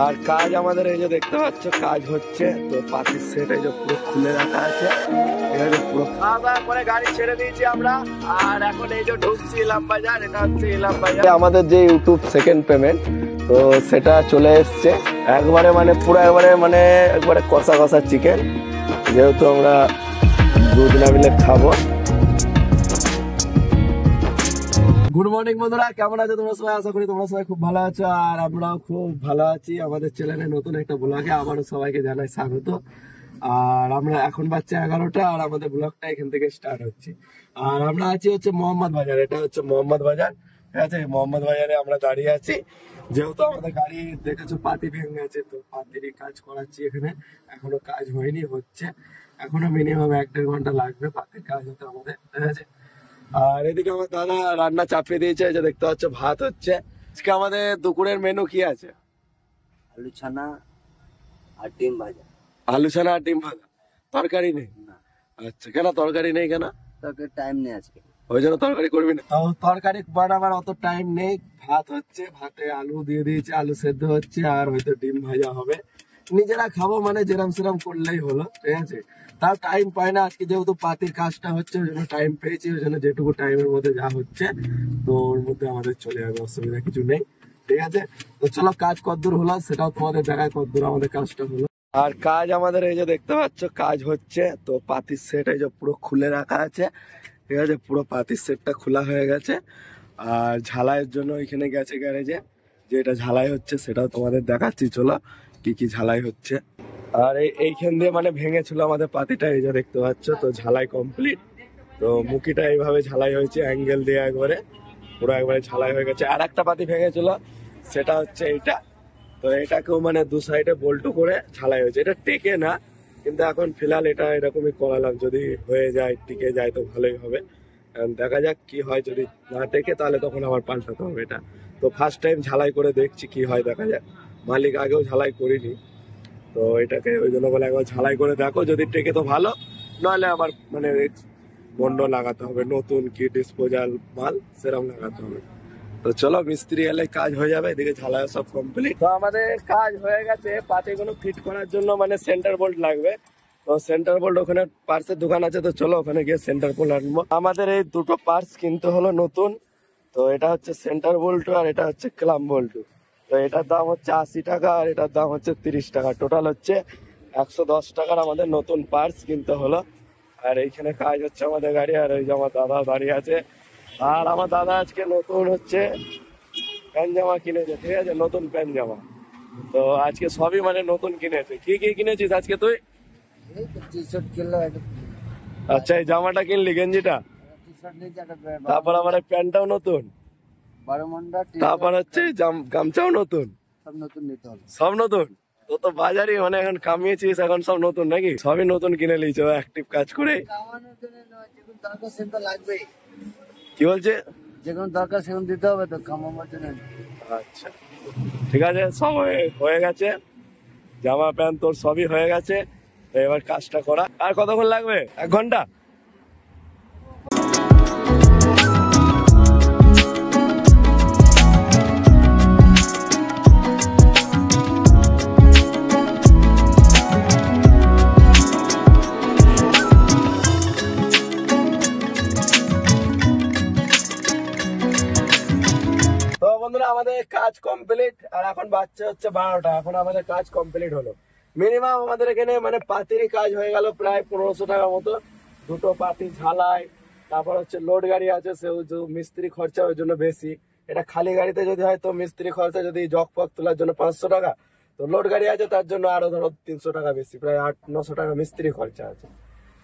আর কাজ আমাদের এই যে দেখতে পাচ্ছ কাজ হচ্ছে, তো পাতির সেট এই যে পুরো খুলে রাখা আছে, পুরো খাওয়া দাওয়া করে গাড়ি ছেড়ে দিয়েছি আমরা। আর এখন এই যে ঢুকছি ইলামবাজার, এটা হচ্ছে ইলামবাজার। আমাদের যে ইউটিউব সেকেন্ড পেমেন্ট, তো সেটা চলে এসছে একবারে, মানে পুরো একবারে কষা কষা চিকেন, যেহেতু আমরা দুদিন মিলে খাবো। গুড মর্নিং বন্ধুরা, কেমন আছো তোমরা সবাই? আশা করি তোমরা সবাই খুব ভালো আছো, আর আমরাও খুব ভালো আছি। আমাদের চ্যানেলে নতুন একটা ব্লগে আবারও সবাইকে জানাই স্বাগত। আর আমরা এখন বাচ্চা 11টা, আর আমাদের ব্লগটা এখান থেকে স্টার্ট হচ্ছে। আর আমরা আছি হচ্ছে মোহাম্মদ বাজার, এটা হচ্ছে মোহাম্মদ বাজার, ঠিক আছে? মোহাম্মদ বাজারে আমরা দাঁড়িয়ে আছি, যেহেতু আমাদের গাড়ি দেখেছো পাতি ভেঙে গেছে, তো পাতিরই কাজ করাচ্ছি এখানে। এখনো কাজ হয়নি, হচ্ছে এখনো মিনিমাম 1-1.5 ঘন্টা লাগবে পাতির কাজ হতে আমাদের, ঠিক আছে? আর এদিকে আমার দাদা রান্না চাপিয়ে দিয়েছে, যে দেখতে পাচ্ছ ভাত হচ্ছে। আজকে আমাদের দুপুরের মেনু কি আছে? আলু ছানা আর ডিম ভাজা। আলু ছানা আর ডিম ভাজা, তরকারি নেই? আচ্ছা, কেন তরকারি নেই কেন? তরকারি টাইম নেই আজকে, ওই জন্য তরকারি করবি না? তো তরকারি বানাবার অত টাইম নেই, ভাত হচ্ছে, ভাতে আলু দিয়ে দিয়েছে, আলু সেদ্ধ হচ্ছে, আর হয়তো ডিম ভাজা হবে। নিজেরা খাবো মানে যেরাম সেরাম করলেই হলো, ঠিক আছে? তার টাইম পায় না আজকে, যেহেতু পাতির কাজটা হচ্ছে ওই জন্য টাইম পেয়েছি, ওই জন্য যেটুকু টাইমের মধ্যে যা হচ্ছে তো ওর মধ্যে আমাদের চলে যাবে, অসুবিধা কিছু নেই, ঠিক আছে? তো চলো কাজ কতদূর হলো সেটাও তোমাদের দেখায়, কতদূর আমাদের কাজটা হলো। আর কাজ আমাদের এই যে দেখতে পাচ্ছ কাজ হচ্ছে, তো পাতির সেট এই যে পুরো খুলে রাখা আছে, ঠিক আছে? পুরো পাতির সেটটা খোলা হয়ে গেছে। আর ঝালাইয়ের জন্য এখানে গেছে গ্যারেজে, যেটা ঝালাই হচ্ছে সেটাও তোমাদের দেখাচ্ছি, চলো কি কি ঝালাই হচ্ছে। আর এইখান দিয়ে মানে ভেঙেছিল আমাদের পাতিটা, এই যে দেখতে পাচ্ছ, তো ঝালাই কমপ্লিট। তো মুখিটা এইভাবে ঝালাই হয়েছে, অ্যাঙ্গেল দিয়ে একবারে পুরো একবারে ঝালাই হয়ে গেছে। আর একটা পাতি ভেঙেছিল, সেটা হচ্ছে এইটা, তো এটাকেও মানে দু সাইডে বল্টু করে ঝালাই হয়েছে। এটা টেকে না, কিন্তু এখন ফিলহাল এটা এরকমই করালাম, যদি হয়ে যায় টিকে যায় তো ভালোই হবে। দেখা যাক কি হয়, যদি না টেকে তাহলে তখন আবার পাল্টাতে হবে এটা। তো ফার্স্ট টাইম ঝালাই করে দেখছি কি হয়, দেখা যাক। মালিক আগেও ঝালাই করিনি, তো এটাকে ওই জন্য বলে একবার ঝালাই করে দেখো, যদি টেকে তো ভালো, নাহলে আবার মানে বন্ড লাগাতে হবে, নতুন কি ডিসপোজাল মাল সেরকম লাগাতে হবে। তো চলো মিস্ত্রি এলে কাজ হয়ে যাবে, এদিকে ঝালাই সব কমপ্লিট। তো আমাদের কাজ হয়ে গেছে, পাতিগুলো ফিট করার জন্য মানে সেন্টার বোল্ট লাগবে। তো সেন্টার বোল্ট ওখানে পার্টসের দোকান আছে, তো চলো ওখানে গিয়ে সেন্টার বোল্ট আনবো। আমাদের এই দুটো পার্টস কিনতে হলো নতুন, তো এটা হচ্ছে সেন্টার বোল্ট আর এটা হচ্ছে ক্লাম বোল্ট। তো এটার দাম হচ্ছে 80 টাকা, আর এটার দাম হচ্ছে 30 টাকা, টোটাল হচ্ছে 110 টাকার আমাদের নতুন পার্টস কিনতে হলো। আর এইখানে কাজ হচ্ছে আমাদের গাড়ি, আর ওই যে আমার দাদা দাঁড়িয়ে আছে। আর আমার দাদা আজকে নতুন হচ্ছে প্যান্ট জামা কিনেছে, ঠিক আছে? নতুন প্যান্ট জামা, তো আজকে সবই মানে নতুন কিনেছে। কি কি কিনেছিস আজকে তুই? টি-শার্ট কিনলাম, আচ্ছা, এই জামাটা কিনলি, গেঞ্জিটা, তারপর আবার প্যান্টটাও নতুন, তারপর হচ্ছে গামছাও নতুন, সব নতুন নিতে হবে, সব নতুন। তো তো বাজারই মানে এখন কামিয়েছিস, এখন সব নতুন নাকি? সবই নতুন কিনে নিয়েছো অ্যাক্টিভ কাজ করে। কি বলছে? যেগুলো দরকার সেগুলো দিতে হবে, তো কামানোর জন্য। আচ্ছা ঠিক আছে, সব হয়ে গেছে, জামা প্যান্ট তোর সবই হয়ে গেছে। তো এবার কাজটা করা। আর কতক্ষণ লাগবে? 1 ঘন্টা। বন্ধুরা আমাদের কাজ কমপ্লিট, আর এখন বাচ্চা হচ্ছে 12টা, এখন আমাদের কাজ কমপ্লিট হলো। মিনিমাম আমাদের এখানে মানে পাতিরই কাজ হয়ে গেল প্রায় 1500 টাকার মতো। দুটো পাতি ঝালাই, তারপর হচ্ছে লোড গাড়ি আছে, সেও মিস্ত্রি খরচা ওই জন্য বেশি। এটা খালি গাড়িতে যদি হয় তো মিস্ত্রি খরচা, যদি জগ ফক তোলার জন্য 500 টাকা, তো লোড গাড়ি আছে তার জন্য আরো ধরো 300 টাকা বেশি, প্রায় 800-900 টাকা মিস্ত্রি খরচা আছে।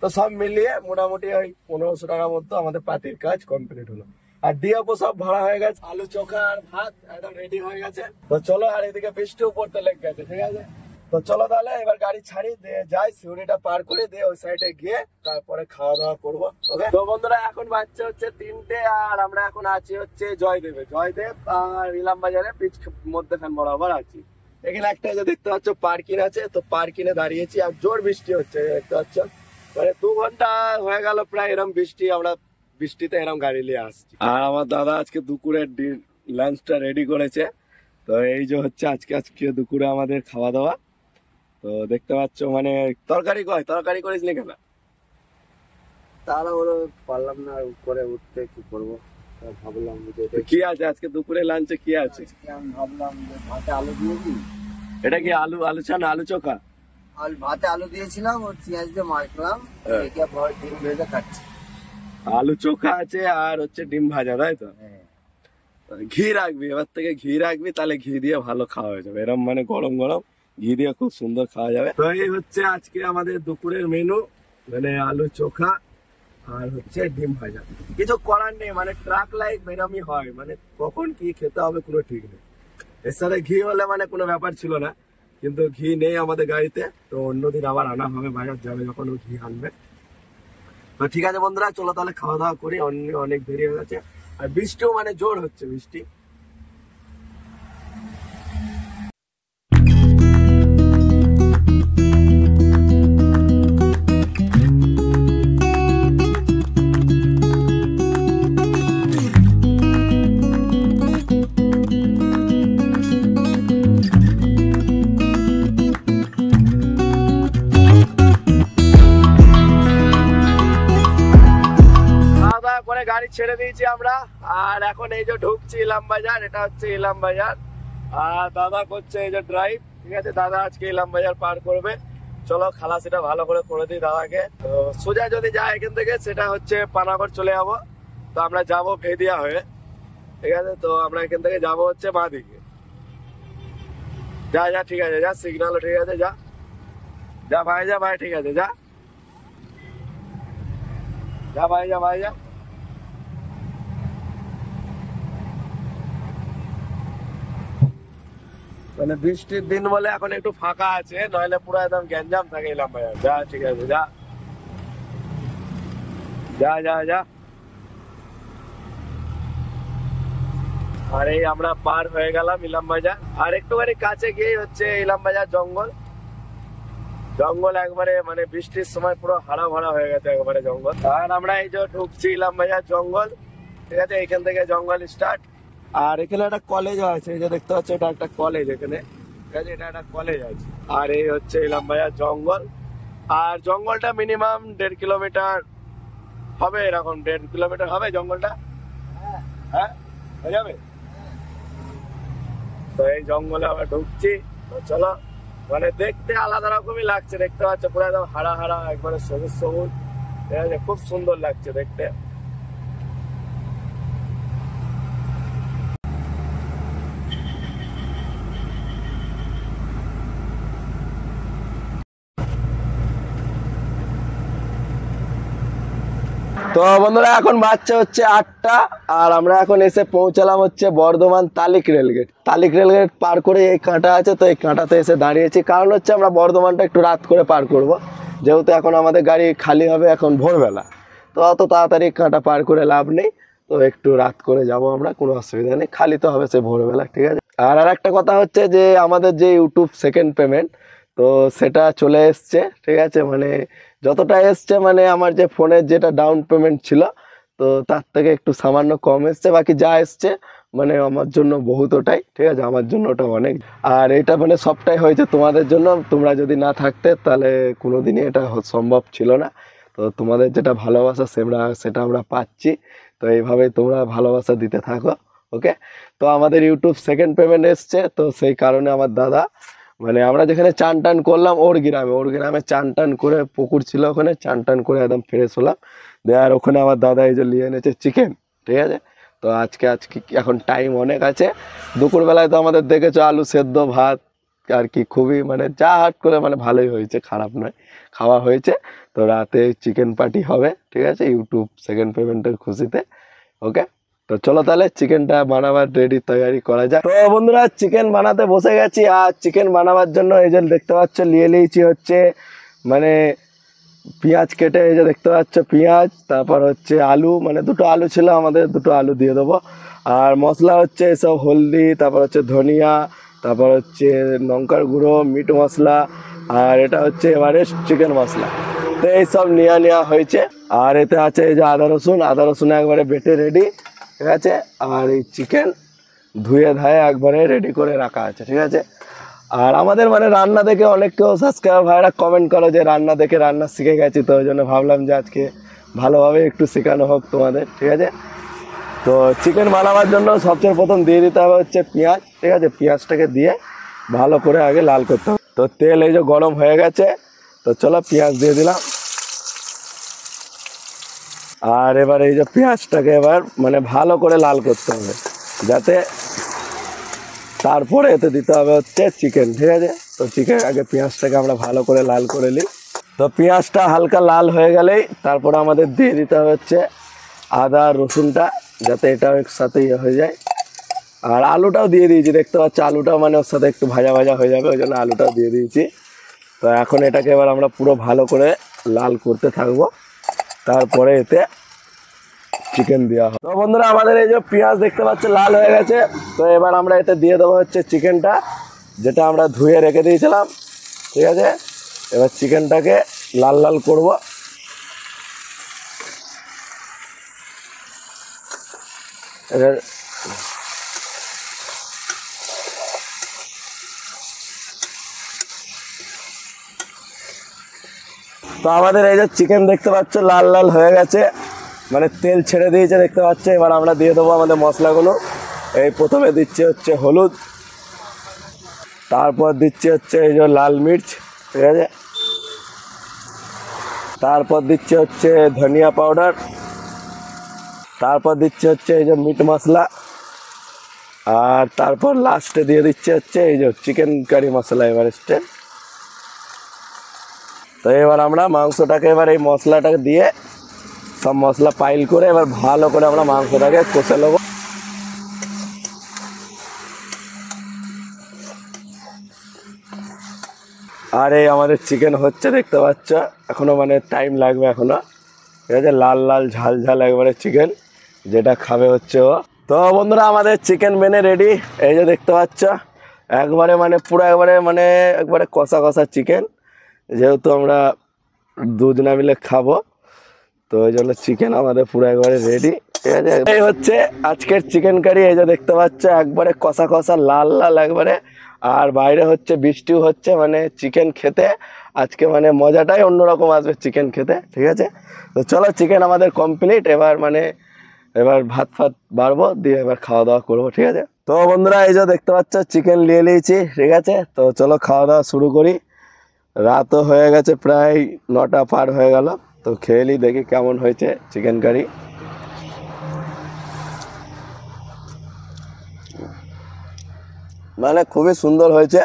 তো সব মিলিয়ে মোটামুটি ওই 1500 টাকার মতো আমাদের পাতির কাজ কমপ্লিট হলো। আর ডিওপো সব ভাড়া হয়ে গেছে, আলু চোখা আর ভাত একদম রেডি হয়ে গেছে। তো চলো, আর এদিকে বৃষ্টিও পড়তে লেগে গেছে, ঠিক আছে? তো চলো তাহলে এবার গাড়ি ছাড়ি, দিয়ে যাই সিউড়িটা পার করে দিয়ে ওই সাইডে গিয়ে তারপরে খাওয়া দাওয়া করবো। ওকে তো বন্ধুরা, এখন বাচ্চা হচ্ছে 3টে, আর আমরা এখন আছি হচ্ছে জয়দেব আর ইলামবাজারে পিচ মধ্যখান বরাবর আছি। এখানে একটা যে দেখতে পাচ্ছ পার্কিং আছে, তো পার্কিংয়ে দাঁড়িয়েছি, আর জোর বৃষ্টি হচ্ছে দেখতে পাচ্ছ, মানে 2 ঘন্টা হয়ে গেল প্রায় এরকম বৃষ্টি, আমরা বৃষ্টিতে এরকম গাড়ি নিয়ে আসছি। আর আমার দাদা আজকে দুপুরের লাঞ্চটা রেডি করেছে, তো এই যে হচ্ছে আজকে দুপুরে আমাদের খাওয়া দাওয়া। তো দেখতে পাচ্ছ মানে তরকারি করিস নি কেন? তারা ওরা পারলাম না করে উঠতে, কি করবো, ভাবলাম যে কি আছে আজকে দুপুরে লাঞ্চে কি আছে? আমি ভাবলাম যে ভাতে আলু দিয়েছি। এটা কি আলু ছানা, আলু চোখা? ভাতে আলু দিয়েছিলাম, ওর পেঁয়াজ দিয়ে মাখলাম, ডিম ভেজে খাচ্ছি। আলু চোখা আছে আর হচ্ছে ডিম ভাজা, তাই তো? ঘি রাখবি, এবার থেকে ঘি রাখবি, তাহলে ঘি দিয়ে ভালো খাওয়া হয়ে যাবে। এরম মানে গরম গরম ঘি দিয়ে খুব সুন্দর খাওয়া যাবে। তো এই হচ্ছে আজকে আমাদের দুপুরের মেনু, মানে আলু চোখা আর হচ্ছে ডিম ভাজা। কিছু করার নেই, মানে ট্রাক লাইফ এরমই হয়, মানে কখন কি খেতে হবে কোনো ঠিক নেই। এর সাথে ঘি হলে মানে কোনো ব্যাপার ছিল না, কিন্তু ঘি নেই আমাদের গাড়িতে। তো অন্যদিন আবার আনা হবে, বাজার যাবে যখন ও ঘি আনবে। তো ঠিক আছে বন্ধুরা, চলো তাহলে খাওয়া দাওয়া করি, অনেক দেরি হয়ে গেছে। আর বৃষ্টিও মানে জোর হচ্ছে বৃষ্টি। করে গাড়ি ছেড়ে দিয়েছি আমরা, আর এখন এই যে ঢুকছি ইলাম বাজার। এটা হচ্ছে ইলাম বাজার, আর দাদা করছে এই যে ড্রাইভ। ঠিক আছে, দাদা আজকে ইলাম বাজার পার করবে। চলো খালাসিটা ভালো করে দিই দাদাকে। তো সোজা যদি যায় এখান থেকে, সেটা হচ্ছে পানাগড় চলে যাবো। তো আমরা যাবো ভেদিয়া হয়ে, ঠিক আছে। তো আমরা এখান থেকে যাবো হচ্ছে বাঁ দিকে। যা ঠিক আছে, যা সিগন্যালও ঠিক আছে, যা ভাই, ঠিক আছে, যা ভাই যা। মানে বৃষ্টির দিন বলে এখন একটু ফাঁকা আছে, নইলে পুরো একদম গ্যাঞ্জাম থাকে ইলাম বাজার। যা ঠিক আছে, যা। আর এই আমরা পার হয়ে গেলাম ইলাম বাজার। আর একটুখানি কাছে গিয়ে হচ্ছে ইলাম বাজার জঙ্গল একবারে, মানে বৃষ্টির সময় পুরো হারা ভরা হয়ে গেছে একবারে জঙ্গল। আর আমরা এই যে ঢুকছি ইলাম বাজার জঙ্গল, ঠিক আছে। এখান থেকে জঙ্গল স্টার্ট। আর এখানে একটা কলেজ আছে, এই যে দেখতে পাচ্ছ, এটা একটা কলেজ এখানে, ঠিক আছে, এটা একটা কলেজ আছে। আর এই হচ্ছে ইলাম বাজার জঙ্গল। আর জঙ্গলটা মিনিমাম 1.5 কিলোমিটার হবে, এরকম 1.5 কিলোমিটার হবে জঙ্গলটা। হ্যাঁ, হয়ে যাবে। তো এই জঙ্গলে আমরা ঢুকছি। তো চলো, মানে দেখতে আলাদা রকমই লাগছে, দেখতে পাচ্ছ পুরো একদম হারা একবারে সবুজ, ঠিক আছে, খুব সুন্দর লাগছে দেখতে। তো বন্ধুরা, এখন বাজছে হচ্ছে 8টা, আর আমরা এখন এসে পৌঁছালাম হচ্ছে বর্ধমান তালিক রেলগেট। পার করে এই কাঁটা আছে, তো এই কাঁটাতে এসে দাঁড়িয়েছি। কারণ হচ্ছে আমরা বর্ধমানটা একটু রাত করে পার করব, যেহেতু এখন আমাদের গাড়ি খালি হবে এখন ভোরবেলা। তো অত তাড়াতাড়ি কাঁটা পার করে লাভ নেই, তো একটু রাত করে যাব আমরা, কোনো অসুবিধা নেই, খালি তো হবে সে ভোরবেলা, ঠিক আছে। আর একটা কথা হচ্ছে যে আমাদের যে ইউটিউব সেকেন্ড পেমেন্ট, তো সেটা চলে এসছে, ঠিক আছে। মানে যতটা এসছে, মানে আমার যে ফোনের যেটা ডাউন পেমেন্ট ছিল, তো তার থেকে একটু সামান্য কম এসছে। বাকি যা এসছে মানে আমার জন্য বহুতটাই, ঠিক আছে, আমার জন্য ওটা অনেক। আর এটা মানে সবটাই হয়েছে তোমাদের জন্য। তোমরা যদি না থাকতে তাহলে কোনোদিনই এটা সম্ভব ছিল না। তো তোমাদের যেটা ভালোবাসা সেটা আমরা পাচ্ছি। তো এইভাবেই তোমরা ভালোবাসা দিতে থাকো, ওকে। তো আমাদের ইউটিউব সেকেন্ড পেমেন্ট এসছে, তো সেই কারণে আমার দাদা, মানে আমরা যেখানে চান টান করলাম ওর গ্রামে চান টান করে, পুকুর ছিল ওখানে, চান টান করে একদম ফ্রেশ হলাম। দেওয়ার ওখানে আমার দাদা এই যে নিয়ে এনেছে চিকেন, ঠিক আছে। তো আজকে এখন টাইম অনেক আছে। দুপুরবেলায় তো আমাদের দেখেছো আলু সেদ্ধ ভাত আর কি, খুবই মানে যা হাট করে মানে ভালোই হয়েছে, খারাপ নয়, খাওয়া হয়েছে। তো রাতে চিকেন পার্টি হবে, ঠিক আছে, ইউটিউব সেকেন্ড পেমেন্টের খুশিতে, ওকে। তো চলো তাহলে চিকেনটা বানাবার তৈরি করা যায়। তো বন্ধুরা, চিকেন বানাতে বসে গেছি। আর চিকেন বানাবার জন্য এই যে দেখতে পাচ্ছ নিয়ে নিয়েছি হচ্ছে মানে পেঁয়াজ কেটে, এই যে দেখতে পাচ্ছ পেঁয়াজ, তারপর হচ্ছে আলু, মানে 2টো আলু ছিল আমাদের, 2টো আলু দিয়ে দেবো। আর মশলা হচ্ছে এসব হলদি, তারপর হচ্ছে ধনিয়া, তারপর হচ্ছে লঙ্কার গুঁড়ো, মিট মশলা, আর এটা হচ্ছে এভারেস্ট চিকেন মশলা। তো এইসব নেওয়া হয়েছে। আর এতে আছে এই যে আদা রসুন একবারে বেটে রেডি, ঠিক আছে। আর এই চিকেন, ধুয়ে ধায়ে একবারে রেডি করে রাখা আছে, ঠিক আছে। আর আমাদের মানে রান্না দেখে অনেক কেউ সাবস্ক্রাইবার ভাইরা কমেন্ট করো যে রান্না দেখে রান্না শিখে গেছি, তো ওই জন্য ভাবলাম যে আজকে ভালোভাবে একটু শেখানো হোক তোমাদের, ঠিক আছে। তো চিকেন বানাবার জন্য সবচেয়ে প্রথম দিয়ে দিতে হবে হচ্ছে পেঁয়াজ, ঠিক আছে। পেঁয়াজটাকে দিয়ে ভালো করে আগে লাল করতে হবে। তো তেল এই যে গরম হয়ে গেছে, তো চলো পেঁয়াজ দিয়ে দিলাম। আর এবার এই যে পেঁয়াজটাকে এবার মানে ভালো করে লাল করতে হবে, যাতে তারপরে এতে দিতে হবে হচ্ছে চিকেন, ঠিক আছে। তো চিকেন আগে পেঁয়াজটাকে আমরা ভালো করে লাল করে নিই। তো পেঁয়াজটা হালকা লাল হয়ে গেলেই তারপরে আমাদের দিয়ে দিতে হবে হচ্ছে আদা রসুনটা, যাতে এটাও একসাথে হয়ে যায়। আর আলুটাও দিয়ে দিয়েছি, দেখতে পাচ্ছি আলুটাও মানে ওর সাথে একটু ভাজা ভাজা হয়ে যাবে, ওই জন্য আলুটাও দিয়ে দিয়েছি। তো এখন এটাকে এবার আমরা পুরো ভালো করে লাল করতে থাকবো, তারপরে এতে চিকেন দেওয়া হবে। তো বন্ধুরা আমাদের এই যে পেঁয়াজ দেখতে পাচ্ছি লাল হয়ে গেছে, তো এবার আমরা এতে দিয়ে দেবো হচ্ছে চিকেনটা, যেটা আমরা ধুয়ে রেখে দিয়েছিলাম, ঠিক আছে। এবার চিকেনটাকে লাল লাল করব। এবার তো আমাদের এই যে চিকেন দেখতে পাচ্ছ লাল লাল হয়ে গেছে, মানে তেল ছেড়ে দিয়েছে দেখতে পাচ্ছ। এবার আমরা দিয়ে দেবো আমাদের মশলাগুলো। এই প্রথমে দিচ্ছি হচ্ছে হলুদ, তারপর দিচ্ছি হচ্ছে এই যে লাল মির্চ, ঠিক আছে। তারপর দিচ্ছি হচ্ছে ধনিয়া পাউডার, তারপর দিচ্ছি হচ্ছে এই যে মিট মশলা, আর তারপর লাস্টে দিয়ে দিচ্ছি হচ্ছে এই যে চিকেন কারি মশলা এভারেস্টে। তো এবার আমরা মাংসটাকে এবার এই মশলাটাকে দিয়ে সব মশলা পাইল করে এবার ভালো করে আমরা মাংসটাকে কষে নেবো। আর এই আমাদের চিকেন হচ্ছে দেখতে পাচ্ছ, এখনো মানে টাইম লাগবে এখনো, ঠিক আছে। লাল লাল ঝাল ঝাল একবারে চিকেন, যেটা খাবে হচ্ছে ও। তো বন্ধুরা আমাদের চিকেন বেনে রেডি, এই যে দেখতে পাচ্ছ একবারে মানে পুরো একবারে কষা কষা চিকেন, যেহেতু আমরা দুজনা মিলে খাবো, তো ওই জন্য চিকেন আমাদের পুরো একবারে রেডি, ঠিক আছে। এই হচ্ছে আজকের চিকেন কারি, এই যে দেখতে পাচ্ছ একবারে কষা কষা লাল লাল একবারে। আর বাইরে হচ্ছে বৃষ্টিও হচ্ছে, মানে চিকেন খেতে আজকে মানে মজাটাই অন্যরকম আসবে চিকেন খেতে, ঠিক আছে। তো চলো চিকেন আমাদের কমপ্লিট, এবার ভাত ফাত বাড়বো, দিয়ে এবার খাওয়া দাওয়া করবো, ঠিক আছে। তো বন্ধুরা এই যে দেখতে পাচ্ছ চিকেন নিয়ে নিয়েছি, ঠিক আছে। তো চলো খাওয়া দাওয়া শুরু করি। রাতও হয়ে গেছে, প্রায় 9টা পার হয়ে গেল। তো খেয়ে নিই, দেখি কেমন হয়েছে চিকেন কারি। মানে খুবই সুন্দর হয়েছে।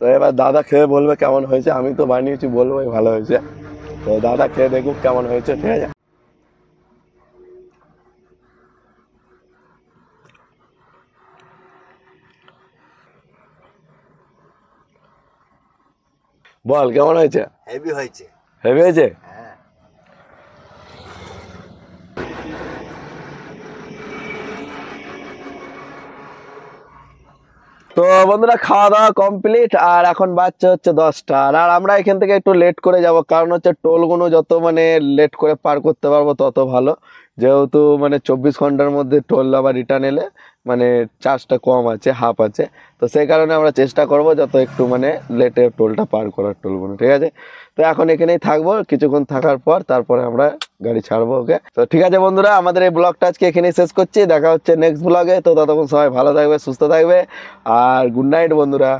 তো এবার দাদা খেয়ে বলবে কেমন হয়েছে, আমি তো বানিয়েছি বলবোই ভালো হয়েছে। তো দাদা খেয়ে দেখুক কেমন হয়েছে, ঠিক আছে। বল কেমন হয়েছে? হেভি হয়েছে। হেভি হয়েছে? হ্যাঁ। তো বন্ধুরা খাওয়া দাওয়া কমপ্লিট, আর এখন বাচ্চা হচ্ছে 10টা। আর আমরা এখান থেকে একটু লেট করে যাব, কারণ হচ্ছে টোলগুলো যত মানে লেট করে পার করতে পারবো তত ভালো, যেহেতু মানে 24 ঘন্টার মধ্যে টোল আবার রিটার্ন এলে মানে চার্জটা কম আছে, হাফ আছে। তো সেই কারণে আমরা চেষ্টা করব যত একটু মানে লেটে টোলটা পার করার, টোলগুলো, ঠিক আছে। তো এখন এখানেই থাকবো, কিছুক্ষণ থাকার পর তারপরে আমরা গাড়ি ছাড়বো, ওকে। তো ঠিক আছে বন্ধুরা, আমাদের এই ব্লগটা আজকে এখানেই শেষ করছি, দেখা হচ্ছে নেক্সট ব্লগে। তো ততক্ষণ সবাই ভালো থাকবে, সুস্থ থাকবে, আর গুড নাইট বন্ধুরা।